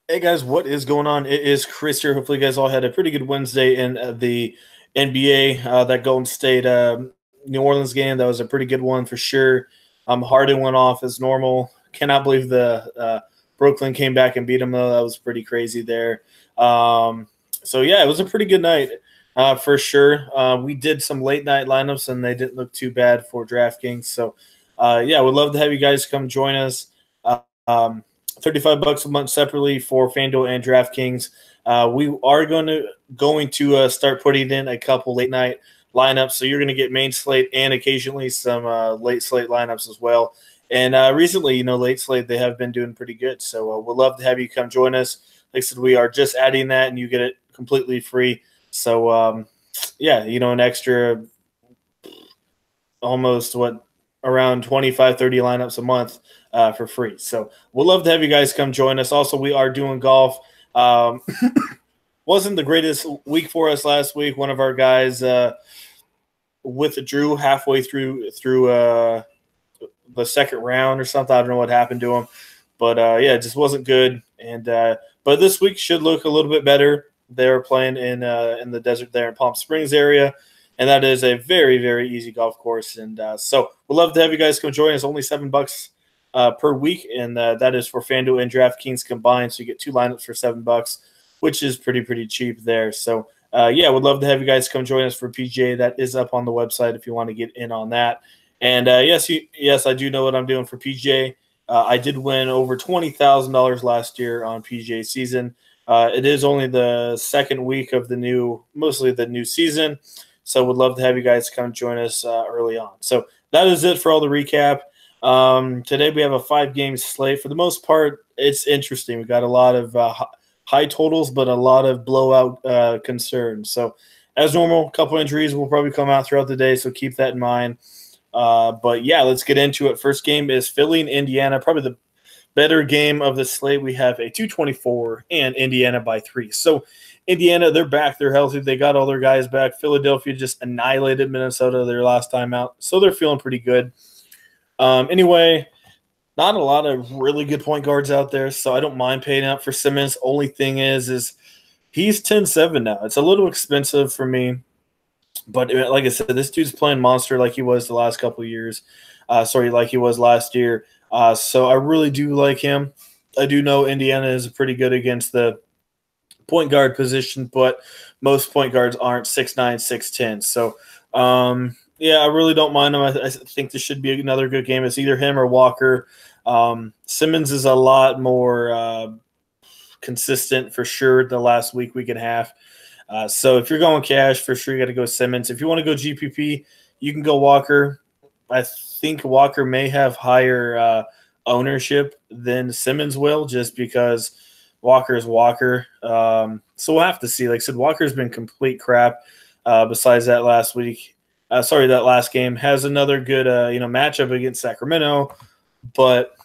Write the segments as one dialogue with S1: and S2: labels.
S1: Hey guys, what is going on? It is Chris here. Hopefully, you guys all had a pretty good Wednesday in the NBA. That Golden State New Orleans game, that was a pretty good one for sure. Harden went off as normal. Cannot believe the Brooklyn came back and beat them though. That was pretty crazy there. So yeah, it was a pretty good night for sure. We did some late night lineups and they didn't look too bad for DraftKings. So yeah, we'd love to have you guys come join us. Um, $35 a month separately for Fanduel and DraftKings. We are going to start putting in a couple late night lineups, so you're going to get main slate and occasionally some late slate lineups as well. And recently, late slate they have been doing pretty good, so we'd love to have you come join us. Like I said, we are just adding that, and you get it completely free. So yeah, an extra almost around 25, 30 lineups a month for free. So we'll love to have you guys come join us. Also, we are doing golf. Wasn't the greatest week for us last week. One of our guys withdrew halfway through the second round or something. I don't know what happened to him, but yeah, it just wasn't good. And but this week should look a little bit better. They're playing in the desert there in Palm Springs area. And that is a very, very easy golf course. And so we'd love to have you guys come join us. Only $7 per week, and that is for FanDuel and DraftKings combined. So you get two lineups for $7, which is pretty cheap there. So yeah, we'd love to have you guys come join us for PGA. That is up on the website if you want to get in on that. And yes, I do know what I'm doing for PGA. I did win over $20,000 last year on PGA season. It is only the second week of mostly the new season. So we'd love to have you guys come join us early on. So that is it for all the recap. Today we have a 5-game slate. For the most part, it's interesting. We got a lot of high totals, but a lot of blowout concerns. So as normal, a couple injuries will probably come out throughout the day, so keep that in mind. But yeah, let's get into it. First game is Philly and Indiana, probably the better game of the slate. We have a 224 and Indiana by 3. So Indiana, they're back. They're healthy. They got all their guys back. Philadelphia just annihilated Minnesota their last time out, so they're feeling pretty good. Anyway, not a lot of really good point guards out there, so I don't mind paying up for Simmons. Only thing is he's 10-7 now. It's a little expensive for me, but like I said, this dude's playing monster like he was the last couple of years. Like he was last year. So I really do like him. I do know Indiana is pretty good against the point guard position, but most point guards aren't 6'9", 6'10". So, yeah, I really don't mind him. I think this should be another good game. It's either him or Walker. Simmons is a lot more consistent for sure the last week and a half. So if you're going cash, for sure you got to go Simmons. If you want to go GPP, you can go Walker. I think Walker may have higher ownership than Simmons will, just because Walker is Walker. So we'll have to see. Like I said, Walker's been complete crap. Besides that last game, has another good matchup against Sacramento, but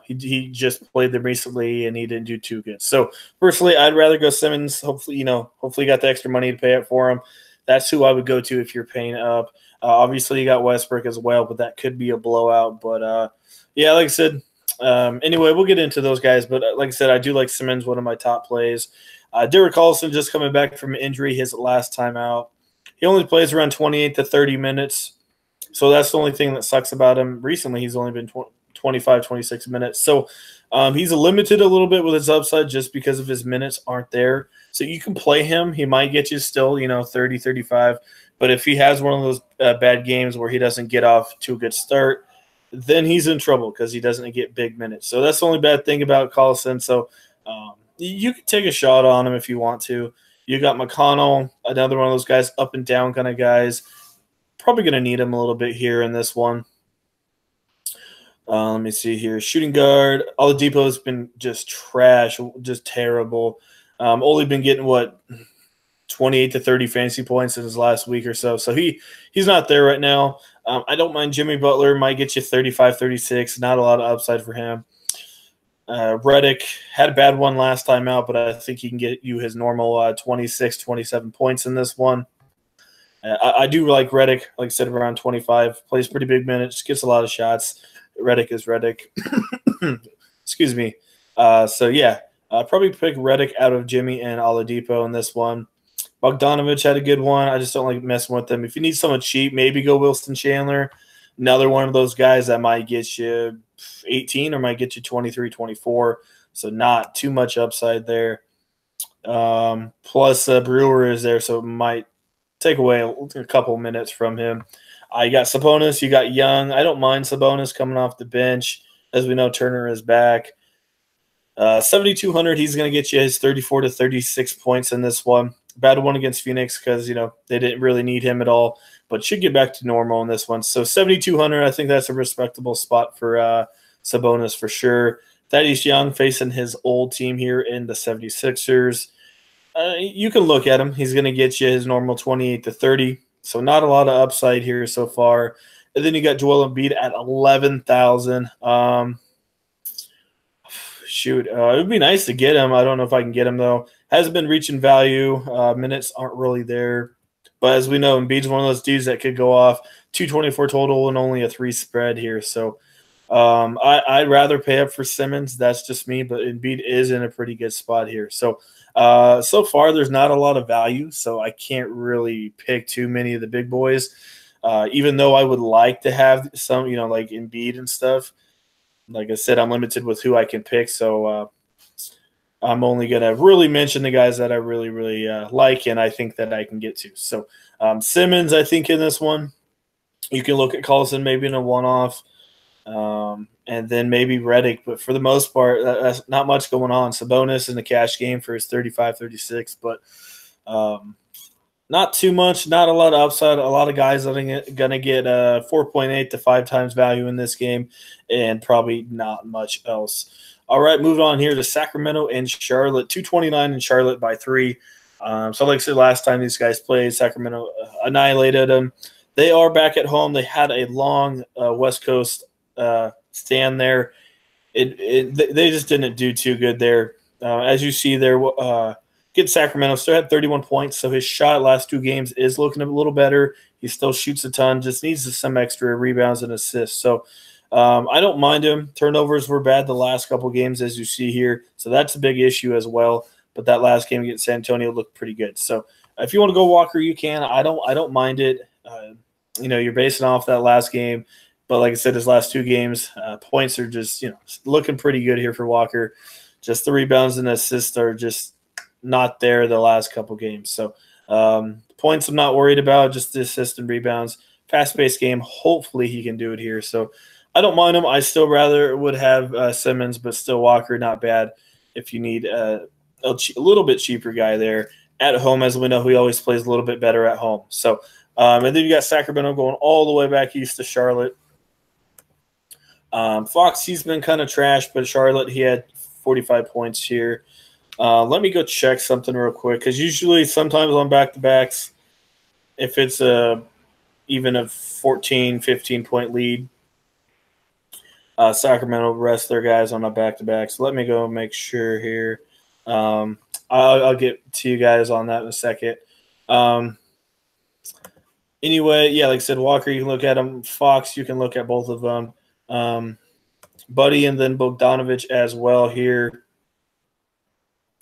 S1: he just played them recently and he didn't do too good. So personally, I'd rather go Simmons. Hopefully you got the extra money to pay up for him. That's who I would go to if you're paying up. Obviously, you got Westbrook as well, but that could be a blowout. But yeah, like I said, anyway, we'll get into those guys. But like I said, I do like Simmons, one of my top plays. Derek Collison just coming back from injury his last time out. He only plays around 28 to 30 minutes. So that's the only thing that sucks about him. Recently, he's only been 25, 26 minutes. So he's limited a little bit with his upside just because of his minutes aren't there. So you can play him. He might get you still, 30, 35. But if he has one of those bad games where he doesn't get off to a good start, then he's in trouble because he doesn't get big minutes. So that's the only bad thing about Collison. So you can take a shot on him if you want to. You got McConnell, another one of those guys, up and down kind of guys. Probably going to need him a little bit here in this one. Let me see here. Shooting guard. Oladipo's been just trash, just terrible. Only been getting, 28 to 30 fantasy points in his last week or so. So he's not there right now. I don't mind Jimmy Butler. Might get you 35, 36. Not a lot of upside for him. Redick had a bad one last time out, but I think he can get you his normal 26, 27 points in this one. I do like Redick, like I said, around 25. Plays pretty big minutes, gets a lot of shots. Redick is Redick. Excuse me. So, yeah, Probably pick Reddick out of Jimmy and Oladipo in this one. Bogdanovich had a good one. I just don't like messing with them. If you need someone cheap, maybe go Wilson Chandler. Another one of those guys that might get you 18 or might get you 23, 24. So not too much upside there. Plus, Brewer is there, so it might take away a couple minutes from him. You got Sabonis, you got Young. I don't mind Sabonis coming off the bench. As we know, Turner is back. 7,200, he's going to get you his 34 to 36 points in this one. Bad one against Phoenix because, they didn't really need him at all, but should get back to normal in this one. So 7,200, I think that's a respectable spot for Sabonis for sure. Thaddeus Young facing his old team here in the 76ers. You can look at him. He's going to get you his normal 28 to 30, so not a lot of upside here so far. And then you got Joel Embiid at 11,000. It would be nice to get him. I don't know if I can get him, though. Hasn't been reaching value. Minutes aren't really there. But as we know, Embiid's one of those dudes that could go off 224 total and only a 3 spread here. So I'd rather pay up for Simmons. That's just me. But Embiid is in a pretty good spot here. So so far, there's not a lot of value. So I can't really pick too many of the big boys. Even though I would like to have some, like Embiid and stuff. Like I said, I'm limited with who I can pick, so I'm only going to really mention the guys that I really, really like and I think that I can get to. So Simmons, I think, in this one. You can look at Collison maybe in a one-off, and then maybe Reddick. But for the most part, that's not much going on. Sabonis in the cash game for his 35, 36, but not too much, not a lot of upside. A lot of guys that are going to get 4.8 to 5 times value in this game and probably not much else. All right, moving on here to Sacramento and Charlotte. 229 in Charlotte by 3. So like I said, last time these guys played, Sacramento annihilated them. They are back at home. They had a long West Coast stand there. They just didn't do too good there. As you see there, Sacramento still had 31 points, so his shot last 2 games is looking a little better. He still shoots a ton, just needs some extra rebounds and assists. So I don't mind him. Turnovers were bad the last couple games, as you see here, so that's a big issue as well. But that last game against San Antonio looked pretty good. So if you want to go Walker, you can. I don't mind it. You're basing off that last game, but like I said, his last 2 games, points are just looking pretty good here for Walker. Just the rebounds and assists are just not there the last couple games. So points I'm not worried about, just the assist and rebounds. Fast-paced game. Hopefully he can do it here. So I don't mind him. I still rather would have Simmons, but still Walker not bad if you need a little bit cheaper guy there. At home, as we know, he always plays a little bit better at home. So and then you got Sacramento going all the way back east to Charlotte. Fox, he's been kind of trash, but Charlotte, he had 45 points here. Let me go check something real quick because usually sometimes on back-to-backs, if it's even a 14, 15-point lead, Sacramento rests their guys on a back-to-back. So let me go make sure here. I'll get to you guys on that in a second. Anyway, yeah, like I said, Walker, you can look at him. Fox, you can look at both of them. Buddy and then Bogdanovich as well here.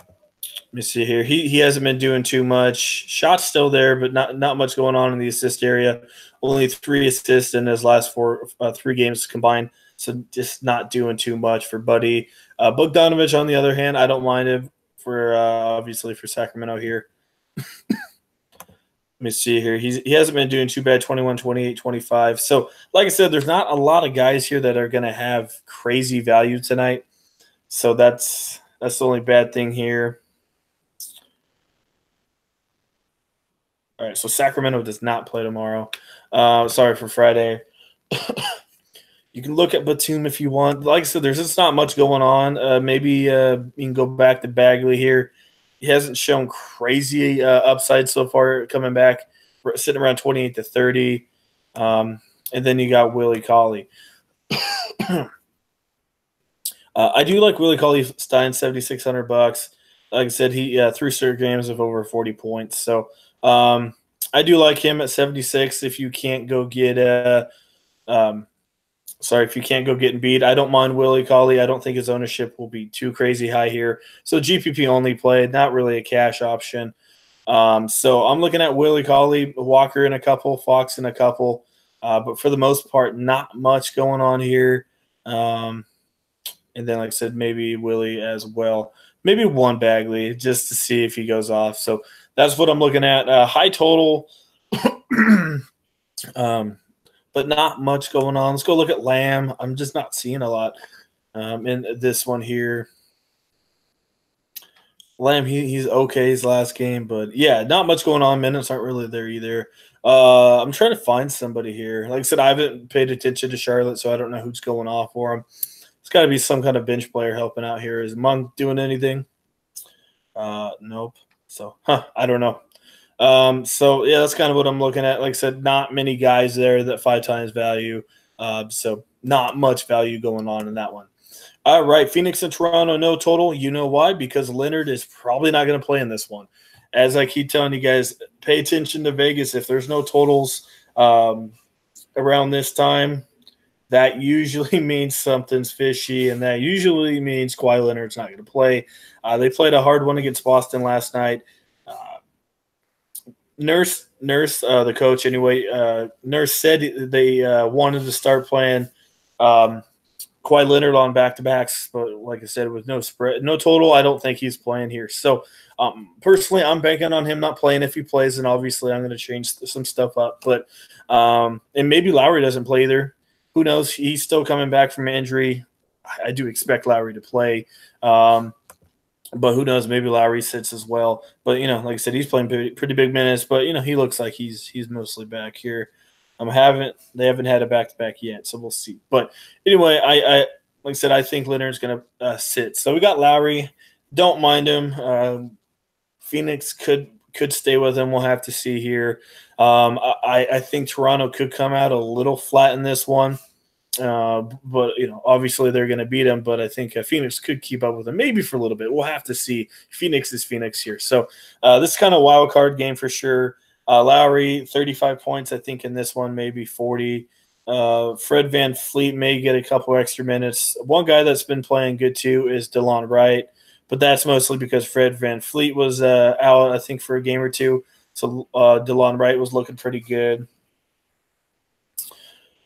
S1: Let me see here. He hasn't been doing too much. Shots still there, but not much going on in the assist area. Only 3 assists in his last 3 games combined. So just not doing too much for Buddy. Bogdanovich, on the other hand, I don't mind him for obviously for Sacramento here. Let me see here. He hasn't been doing too bad, 21, 28, 25. So, like I said, there's not a lot of guys here that are going to have crazy value tonight. So that's the only bad thing here. All right, so Sacramento does not play tomorrow. Sorry for Friday. You can look at Batum if you want. Like I said, there's just not much going on. Maybe you can go back to Bagley here. He hasn't shown crazy upside so far coming back. We're sitting around 28 to 30. And then you got Willie Cauley. I do like Willie Cauley-Stein, $7,600. Like I said, he 3 straight games of over 40 points. So I do like him at 76 if you can't go get Sorry if you can't go getting beat. I don't mind Willie Cauley. I don't think his ownership will be too crazy high here. So GPP only played, not really a cash option. So I'm looking at Willie Cauley, Walker in a couple, Fox in a couple. But for the most part, not much going on here. And then, like I said, maybe Willie as well. Maybe one Bagley just to see if he goes off. So that's what I'm looking at. High total, but not much going on. Let's go look at Lamb. I'm just not seeing a lot in this one here. Lamb, he's okay his last game, but yeah, not much going on. Minutes aren't really there either. I'm trying to find somebody here. Like I said, I haven't paid attention to Charlotte, so I don't know who's going off for him. It's got to be some kind of bench player helping out here. Is Monk doing anything? Nope. So, I don't know. So yeah, that's kind of what I'm looking at. Like I said, not many guys there that 5 times value. So not much value going on in that one. All right, Phoenix and Toronto, no total. You know why? Because Leonard is probably not going to play in this one. As I keep telling you guys, pay attention to Vegas. If there's no totals around this time, that usually means something's fishy, and that usually means Kawhi Leonard's not going to play. They played a hard one against Boston last night. Nurse, the coach anyway, Nurse said they wanted to start playing Kawhi Leonard on back-to-backs, but like I said, with no spread, no total, I don't think he's playing here. So personally, I'm banking on him not playing if he plays, and obviously I'm going to change some stuff up. But and maybe Lowry doesn't play either. Who knows? He's still coming back from injury. I do expect Lowry to play. But who knows? Maybe Lowry sits as well. But, you know, like I said, he's playing pretty big minutes. But, you know, he looks like he's mostly back here. They haven't had a back-to-back yet, so we'll see. But anyway, I like I said, I think Leonard's going to sit. So we got Lowry. Don't mind him. Phoenix could stay with him. We'll have to see here. I think Toronto could come out a little flat in this one. But, you know, obviously they're going to beat him. But I think Phoenix could keep up with him maybe for a little bit. We'll have to see. Phoenix is Phoenix here. So this is kind of a wild card game for sure. Lowry, 35 points, I think, in this one, maybe 40. Fred VanVleet may get a couple extra minutes. One guy that's been playing good, too, is DeLon Wright. But that's mostly because Fred VanVleet was out, I think, for a game or two. So DeLon Wright was looking pretty good.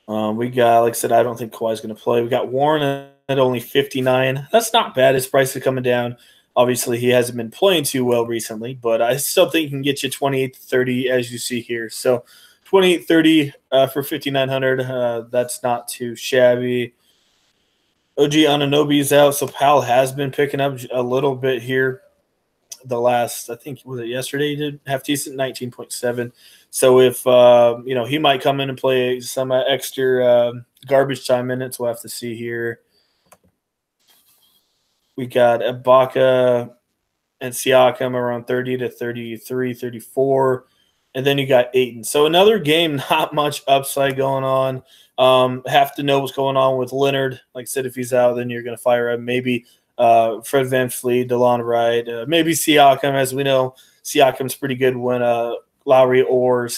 S1: We got, like I said, I don't think Kawhi's going to play. We got Warren at only 59. That's not bad. His price is coming down. Obviously, he hasn't been playing too well recently, but I still think he can get you 28 to 30, as you see here. So 28 30 for 5,900. That's not too shabby. OG Anunoby's out, so Powell has been picking up a little bit here. The last, I think, was it yesterday? He did half decent, 19.7. So if you know, he might come in and play some extra garbage time minutes. We'll have to see here. We got Ibaka and Siakam around 30 to 33, 34. And then you got Ayton. So another game, not much upside going on. Have to know what's going on with Leonard. Like I said, if he's out, then you're going to fire him. Maybe Fred VanVleet, DeLon Wright, maybe Siakam. As we know, Siakam's pretty good when Lowry or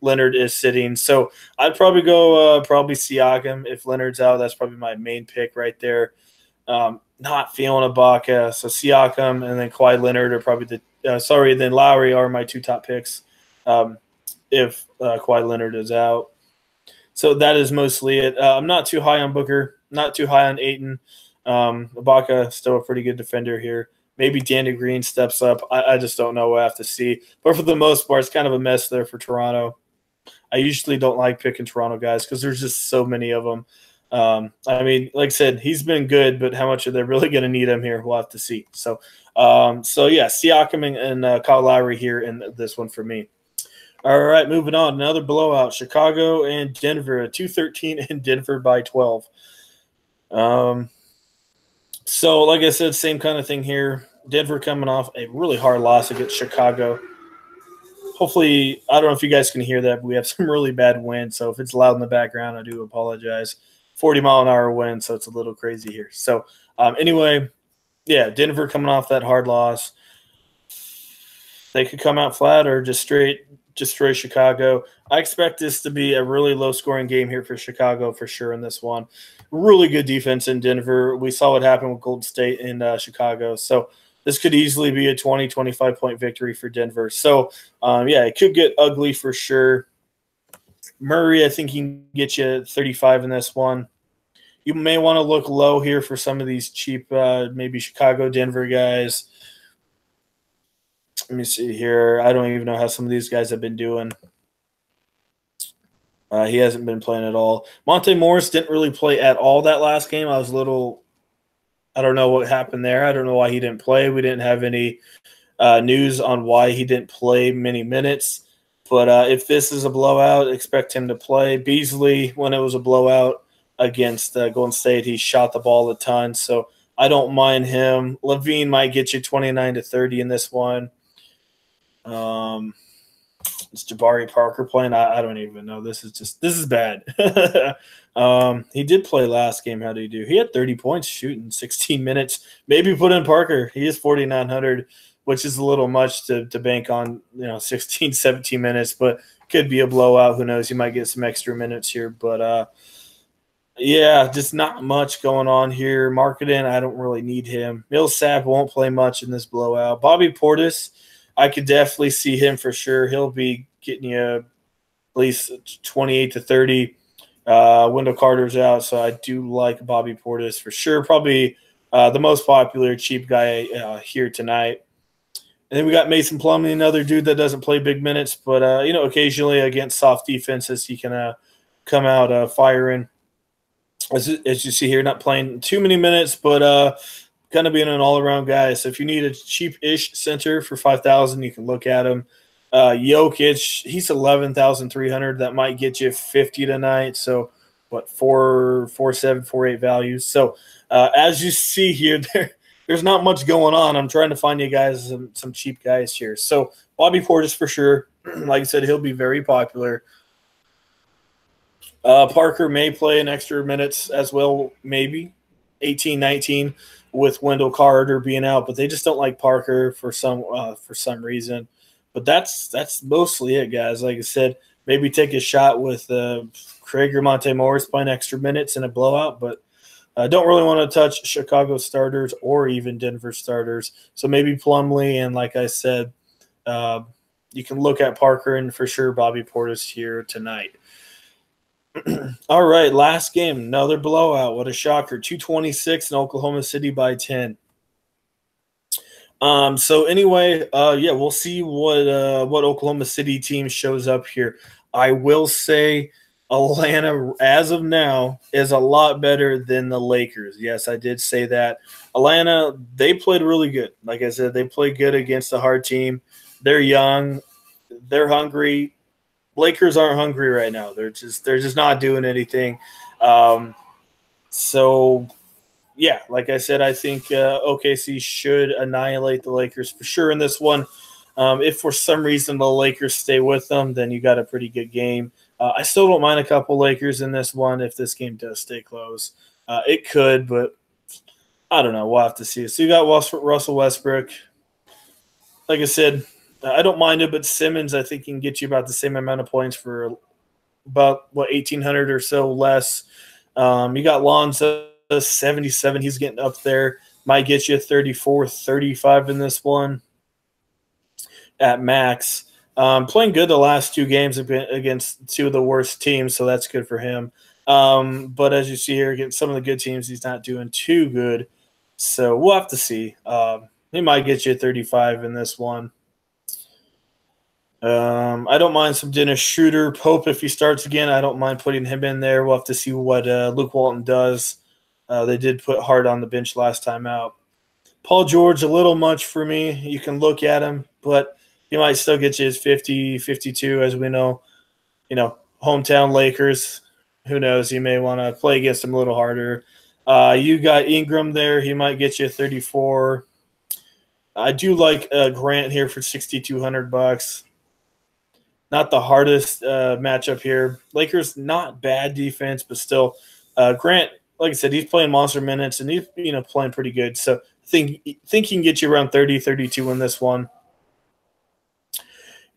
S1: Leonard is sitting. So I'd probably go Siakam. If Leonard's out, that's probably my main pick right there. Not feeling Ibaka, so Siakam and then Kawhi Leonard are probably then Lowry are my 2 top picks if Kawhi Leonard is out. So that is mostly it. I'm not too high on Booker, not too high on Ayton. Ibaka still a pretty good defender here. Maybe Danny Green steps up. I just don't know. We'll have to see. But for the most part, it's kind of a mess there for Toronto. I usually don't like picking Toronto guys because there's just so many of them. I mean, like I said, he's been good, but how much are they really going to need him here? We'll have to see. So yeah, Siakam and Kyle Lowry here in this one for me. All right, moving on. Another blowout. Chicago and Denver, 213 and Denver by 12. So like I said, same kind of thing here. Denver coming off a really hard loss against Chicago. Hopefully, I don't know if you guys can hear that, but we have some really bad wind. So if it's loud in the background, I do apologize. 40-mile-an-hour wind, so it's a little crazy here. So anyway, yeah, Denver coming off that hard loss. They could come out flat or just straight destroy Chicago. I expect this to be a really low-scoring game here for Chicago for sure in this one. Really good defense in Denver. We saw what happened with Golden State in Chicago. So this could easily be a 20, 25-point victory for Denver. So, yeah, it could get ugly for sure. Murray, I think he can get you 35 in this one. You may want to look low here for some of these cheap, maybe Chicago, Denver guys. Let me see here. I don't even know how some of these guys have been doing. He hasn't been playing at all. Monte Morris didn't really play at all that last game. I was a little – I don't know what happened there. I don't know why he didn't play. We didn't have any news on why he didn't play many minutes. But if this is a blowout, expect him to play. Beasley, when it was a blowout against Golden State, he shot the ball a ton. So I don't mind him. Levine might get you 29 to 30 in this one. Is Jabari Parker playing? I don't even know. This is bad. He did play last game. How did he do? He had 30 points shooting 16 minutes. Maybe put in Parker. He is 4,900, which is a little much to bank on, 16, 17 minutes, but could be a blowout. Who knows? You might get some extra minutes here. But, yeah, just not much going on here. Marketing, I don't really need him. Millsap won't play much in this blowout. Bobby Portis, I could definitely see him for sure. He'll be getting you at least 28 to 30. Wendell Carter's out, so I do like Bobby Portis for sure. Probably the most popular cheap guy here tonight. And then we got Mason Plumlee, another dude that doesn't play big minutes, but occasionally against soft defenses he can come out firing. As you see here, not playing too many minutes, but kind of being an all-around guy. So if you need a cheap-ish center for $5,000, you can look at him. Jokic, he's 11,300. That might get you 50 tonight. So what, 4.7, 4.8 values. So as you see here, there's not much going on. I'm trying to find you guys some cheap guys here. So Bobby Portis for sure. Like I said, he'll be very popular. Parker may play an extra minutes as well, maybe 18, 19 with Wendell Carter being out, but they just don't like Parker for some reason. But that's mostly it, guys. Like I said, maybe take a shot with Craig or Monte Morris playing extra minutes in a blowout, but I don't really want to touch Chicago starters or even Denver starters. So maybe Plumlee, and like I said, you can look at Parker and for sure Bobby Portis here tonight. All right, last game, another blowout. What a shocker. 226 in Oklahoma City by 10. So anyway, yeah, we'll see what Oklahoma City team shows up here. I will say Atlanta, as of now, is a lot better than the Lakers. Yes, I did say that. Atlanta, they played really good. Like I said, they played good against a hard team. They're young. They're hungry. Lakers aren't hungry right now. They're just not doing anything. So, yeah, like I said, I think OKC should annihilate the Lakers for sure in this one. If for some reason the Lakers stay with them, then you got a pretty good game. I still don't mind a couple Lakers in this one if this game does stay close. It could, but I don't know. We'll have to see. So you got Russell Westbrook. Like I said, I don't mind it, but Simmons, I think, can get you about the same amount of points for about, 1,800 or so less. You got Lonzo, 77. He's getting up there. Might get you 34, 35 in this one at max. Playing good the last two games against two of the worst teams, so that's good for him. But as you see here, against some of the good teams, he's not doing too good. So we'll have to see. He might get you 35 in this one. I don't mind some Dennis Schroeder. Pope, if he starts again, I don't mind putting him in there. We'll have to see what Luke Walton does. They did put Hart on the bench last time out. Paul George, a little much for me. You can look at him, but he might still get you his 50, 52, as we know. Hometown Lakers. Who knows? You may want to play against him a little harder. You got Ingram there. He might get you 34. I do like Grant here for $6,200. Not the hardest matchup here. Lakers, not bad defense, but still, Grant, like I said, he's playing monster minutes and he's playing pretty good. So I think he can get you around 30, 32 in this one.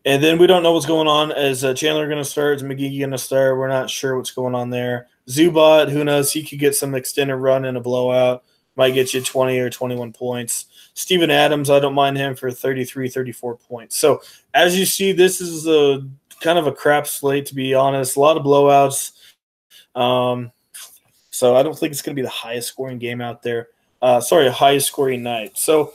S1: And then we don't know what's going on. Is Chandler going to start? Is McGee going to start? We're not sure what's going on there. Zubat, who knows? He could get some extended run in a blowout. Might get you 20 or 21 points. Steven Adams, I don't mind him for 33, 34 points. So as you see, this is a kind of a crap slate, to be honest. A lot of blowouts. So I don't think it's going to be the highest scoring game out there. Sorry, a highest scoring night. So,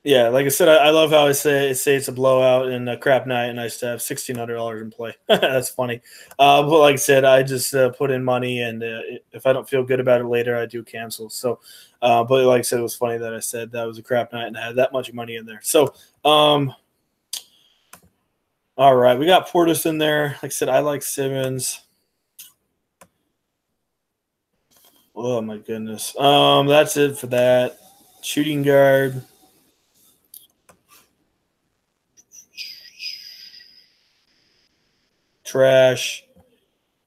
S1: yeah, like I said, I love how I say it's a blowout and a crap night, and I still have $1,600 in play. That's funny. But like I said, I just put in money, and if I don't feel good about it later, I do cancel. So, but like I said, it was funny that I said that was a crap night and I had that much money in there. So, all right, we got Portis in there. Like I said, I like Simmons. Oh my goodness. That's it for that. Shooting guard. Trash.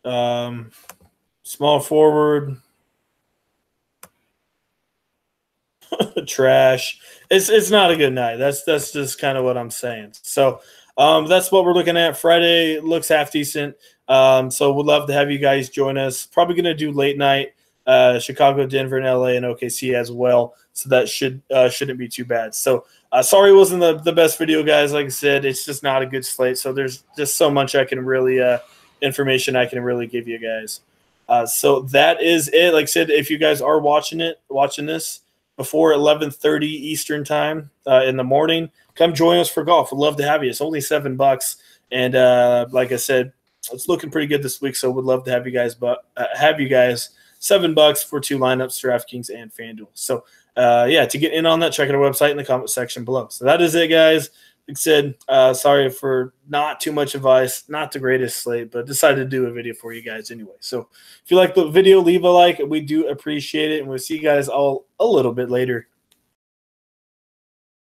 S1: Small forward. Trash. It's not a good night. That's just kind of what I'm saying. So that's what we're looking at. Friday looks half decent. So we'd love to have you guys join us. Probably going to do late night. Chicago, Denver, and LA, and OKC as well. So that shouldn't be too bad. So sorry it wasn't the best video, guys. Like I said, it's just not a good slate. So there's just so much I can really information I can really give you guys. So that is it. Like I said, if you guys are watching this before 11:30 Eastern time in the morning, come join us for golf. We'd love to have you. It's only $7, and like I said, it's looking pretty good this week. So we'd love to have you guys. But have you guys. $7 for 2 lineups, DraftKings and Fanduel. So, yeah, to get in on that, check out our website in the comment section below. So that is it, guys. Like I said, sorry for not too much advice, not the greatest slate, but decided to do a video for you guys anyway. So if you like the video, leave a like. We do appreciate it, and we'll see you guys all a little bit later.